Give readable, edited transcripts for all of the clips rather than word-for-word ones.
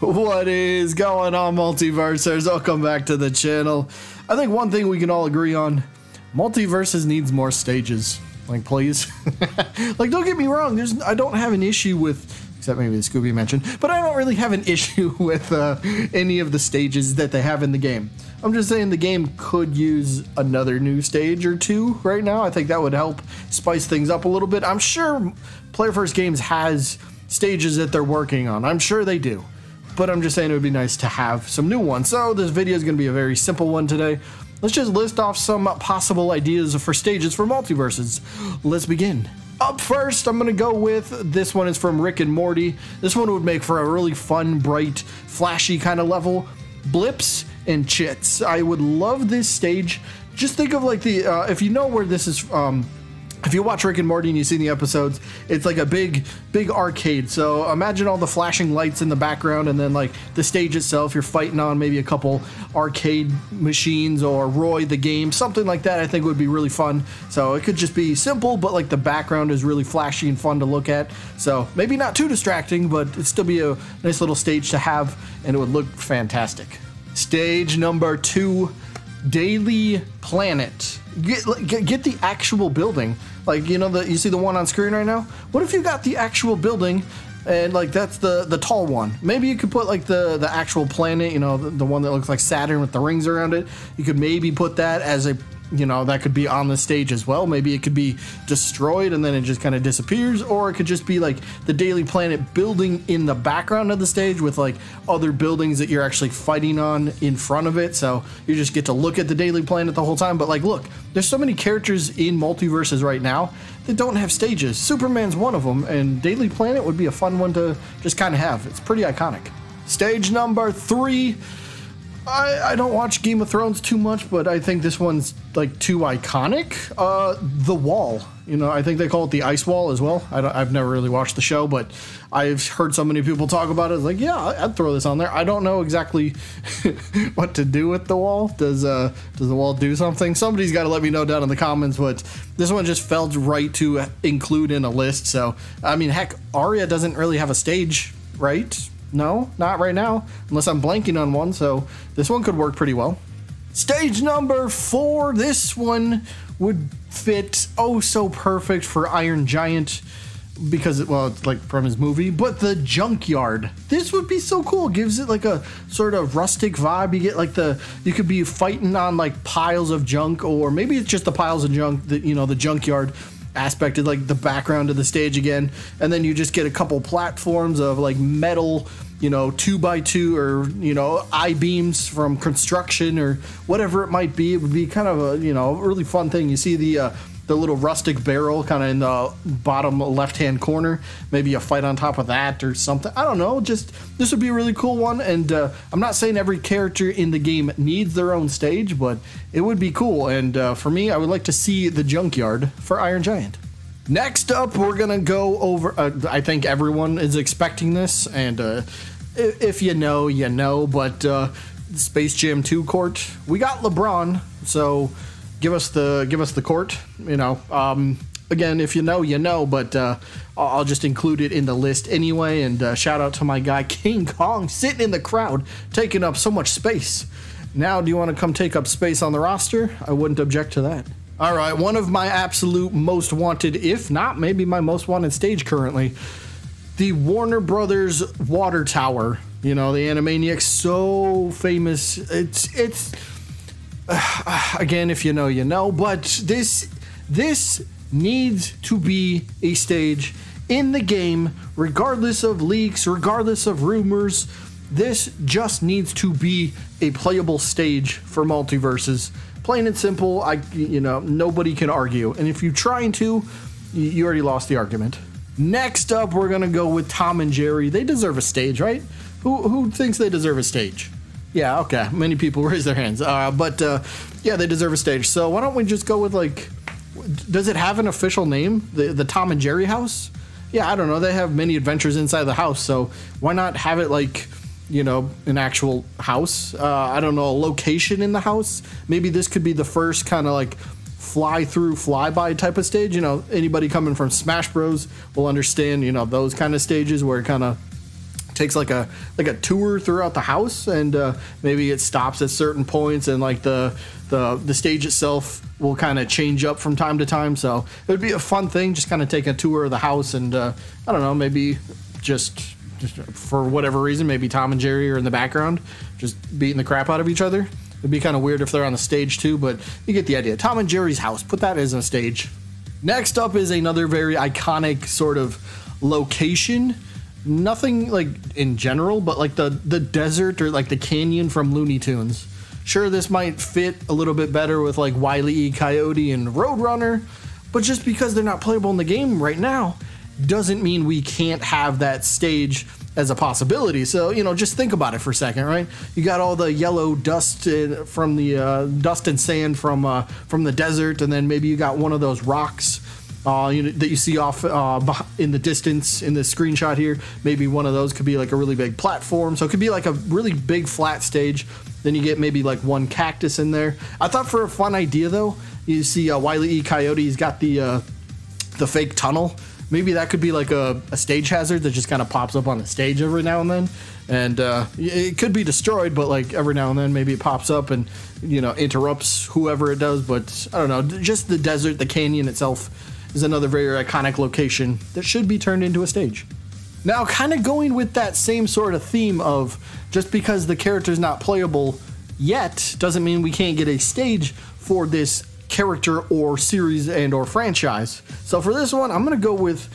What is going on, Multiversers? Welcome back to the channel. I think one thing we can all agree on, Multiversus needs more stages. Like, please. Like, don't get me wrong, I don't have an issue with, except maybe the Scooby mentioned, but I don't really have an issue with any of the stages that they have in the game. I'm just saying the game could use another new stage or two right now. I think that would help spice things up a little bit. I'm sure Player First Games has stages that they're working on. I'm sure they do. But I'm just saying it would be nice to have some new ones. So this video is going to be a very simple one today. Let's just list off some possible ideas for stages for Multiverses. Let's begin. Up first, I'm going to go with, this one is from Rick and Morty. This one would make for a really fun, bright, flashy kind of level. Blips and chits. I would love this stage. Just think of like the, if you know where this is if you watch Rick and Morty and you see the episodes, it's like a big arcade. So imagine all the flashing lights in the background and then like the stage itself, you're fighting on maybe a couple arcade machines or Roy the game, something like that I think would be really fun. So it could just be simple, but like the background is really flashy and fun to look at. So maybe not too distracting, but it'd still be a nice little stage to have and it would look fantastic. Stage number 2, Daily Planet. Get the actual building. Like, you know, you see the one on screen right now? What if you got the actual building and like that's the tall one? Maybe you could put like the actual planet, you know, the one that looks like Saturn with the rings around it. You could maybe put that as a, you know, that could be on the stage as well. Maybe it could be destroyed and then it just kind of disappears, or it could just be like the Daily Planet building in the background of the stage with like other buildings that you're actually fighting on in front of it. So you just get to look at the Daily Planet the whole time. But like, look, there's so many characters in Multiverses right now that don't have stages. Superman's one of them, and Daily Planet would be a fun one to just kind of have. It's pretty iconic. Stage number 3. I don't watch Game of Thrones too much, but I think this one's like too iconic. The Wall, you know, I think they call it the Ice Wall as well. I've never really watched the show, but I've heard so many people talk about it. It's like, yeah, I'd throw this on there. I don't know exactly what to do with the wall. Does the wall do something? Somebody's got to let me know down in the comments, but this one just felt right to include in a list. So, I mean, heck, Arya doesn't really have a stage, right? No, not right now, unless I'm blanking on one, so this one could work pretty well. Stage number 4, this one would fit oh so perfect for Iron Giant, because, well, it's like from his movie, but the junkyard. This would be so cool. It gives it like a sort of rustic vibe. You get like you could be fighting on like piles of junk, or maybe it's just the piles of junk that, you know, the junkyard aspect is like the background of the stage again, and then you just get a couple platforms of like metal, you know, 2x2 or, you know, I-beams from construction or whatever it might be. It would be kind of a, you know, really fun thing. You see the little rustic barrel kind of in the bottom left-hand corner. Maybe a fight on top of that or something. I don't know. Just, this would be a really cool one. And I'm not saying every character in the game needs their own stage, but it would be cool. And for me, I would like to see the junkyard for Iron Giant. Next up, we're going to go over, I think everyone is expecting this, and if you know, you know, but Space Jam 2 court, we got LeBron, so give us the court, you know. Again, if you know, you know, but I'll just include it in the list anyway, and shout out to my guy King Kong sitting in the crowd, taking up so much space. Now, do you want to come take up space on the roster? I wouldn't object to that. All right, one of my absolute most wanted, if not maybe my most wanted stage currently, the Warner Brothers water tower. You know, the Animaniacs, so famous. It's again, if you know, you know, but this needs to be a stage in the game, regardless of leaks, regardless of rumors. This just needs to be a playable stage for Multiverses. Plain and simple. You know, nobody can argue. And if you're trying to, you already lost the argument. Next up, we're gonna go with Tom and Jerry. They deserve a stage, right? Who thinks they deserve a stage? Yeah, okay. Many people raise their hands. But yeah, they deserve a stage. So why don't we just go with, like, does it have an official name? The Tom and Jerry house? Yeah, I don't know. They have many adventures inside the house, so why not have it like, you know, an actual house? I don't know, a location in the house. Maybe this could be the first kind of like fly through, flyby type of stage. You know, anybody coming from Smash Bros will understand, you know, those kind of stages where it kind of takes like a tour throughout the house, and maybe it stops at certain points, and like the stage itself will kind of change up from time to time. So it would be a fun thing, just kind of take a tour of the house, and I don't know, maybe just for whatever reason, maybe Tom and Jerry are in the background just beating the crap out of each other. It'd be kind of weird if they're on the stage too, but you get the idea. Tom and Jerry's house, put that as a stage. Next up is another very iconic sort of location. Nothing like in general, but like the desert or like the canyon from Looney Tunes. Sure, this might fit a little bit better with like Wile E. Coyote and Roadrunner, but just because they're not playable in the game right now doesn't mean we can't have that stage as a possibility. So, you know, just think about it for a second, right? You got all the yellow dust from the dust and sand from the desert, and then maybe you got one of those rocks that you see off in the distance in the screenshot here. Maybe one of those could be like a really big platform. So it could be like a really big flat stage. Then you get maybe like one cactus in there. I thought for a fun idea though, you see Wile E. Coyote's got the fake tunnel. Maybe that could be like a stage hazard that just kind of pops up on the stage every now and then. And it could be destroyed, but like every now and then maybe it pops up and, you know, interrupts whoever it does. But I don't know, just the desert, the canyon itself is another very iconic location that should be turned into a stage. Now, kind of going with that same sort of theme of just because the character's not playable yet doesn't mean we can't get a stage for this character or series and or franchise. So for this one, I'm gonna go with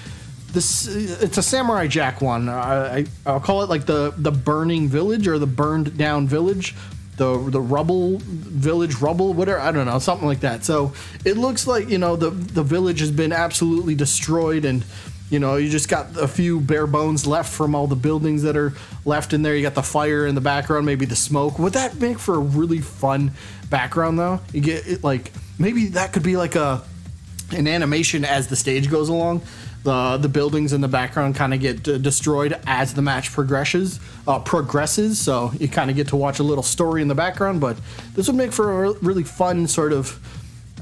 this. It's a Samurai Jack one. I'll call it like the burning village or the burned down village, the rubble village rubble, whatever, I don't know, something like that. So it looks like, you know, the village has been absolutely destroyed, and you know, you just got a few bare bones left from all the buildings that are left in there. You got the fire in the background, maybe the smoke. Would that make for a really fun background though? You get it, like maybe that could be like an animation as the stage goes along. The buildings in the background kind of get destroyed as the match progresses. So you kind of get to watch a little story in the background. But this would make for a really fun sort of.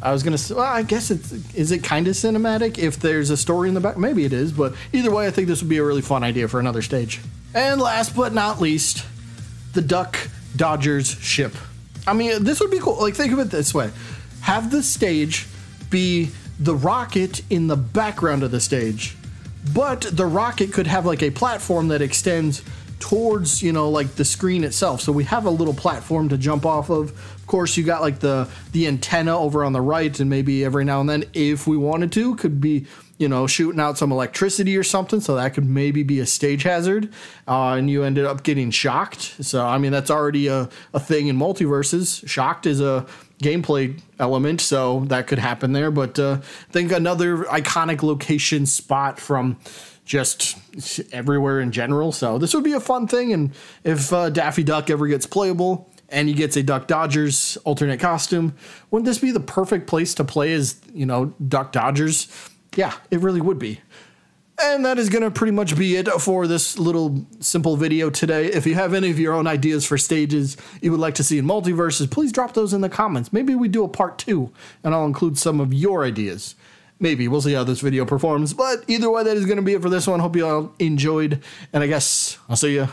I was gonna say, well, I guess is it kind of cinematic if there's a story in the back? Maybe it is, but either way, I think this would be a really fun idea for another stage. And last but not least, the Duck Dodgers ship. I mean, this would be cool. Like, think of it this way: have the stage be the rocket in the background of the stage, but the rocket could have like a platform that extends towards, you know, like the screen itself. So we have a little platform to jump off of. Of course, you got like the antenna over on the right, and maybe every now and then, if we wanted to, could be, you know, shooting out some electricity or something. So that could maybe be a stage hazard, and you ended up getting shocked. So, I mean, that's already a thing in Multiverses. Shocked is a gameplay element, so that could happen there. But I think another iconic location spot from just everywhere in general. So this would be a fun thing. And if Daffy Duck ever gets playable and he gets a Duck Dodgers alternate costume, wouldn't this be the perfect place to play as, you know, Duck Dodgers? Yeah, it really would be. And that is going to pretty much be it for this little simple video today. If you have any of your own ideas for stages you would like to see in Multiverses, please drop those in the comments. Maybe we do a part 2 and I'll include some of your ideas. Maybe. We'll see how this video performs. But either way, that is going to be it for this one. Hope you all enjoyed. And I guess I'll see you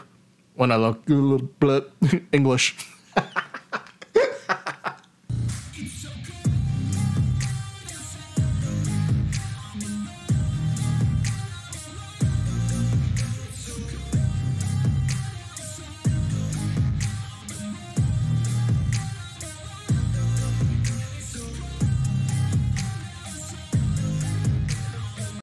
when I look English.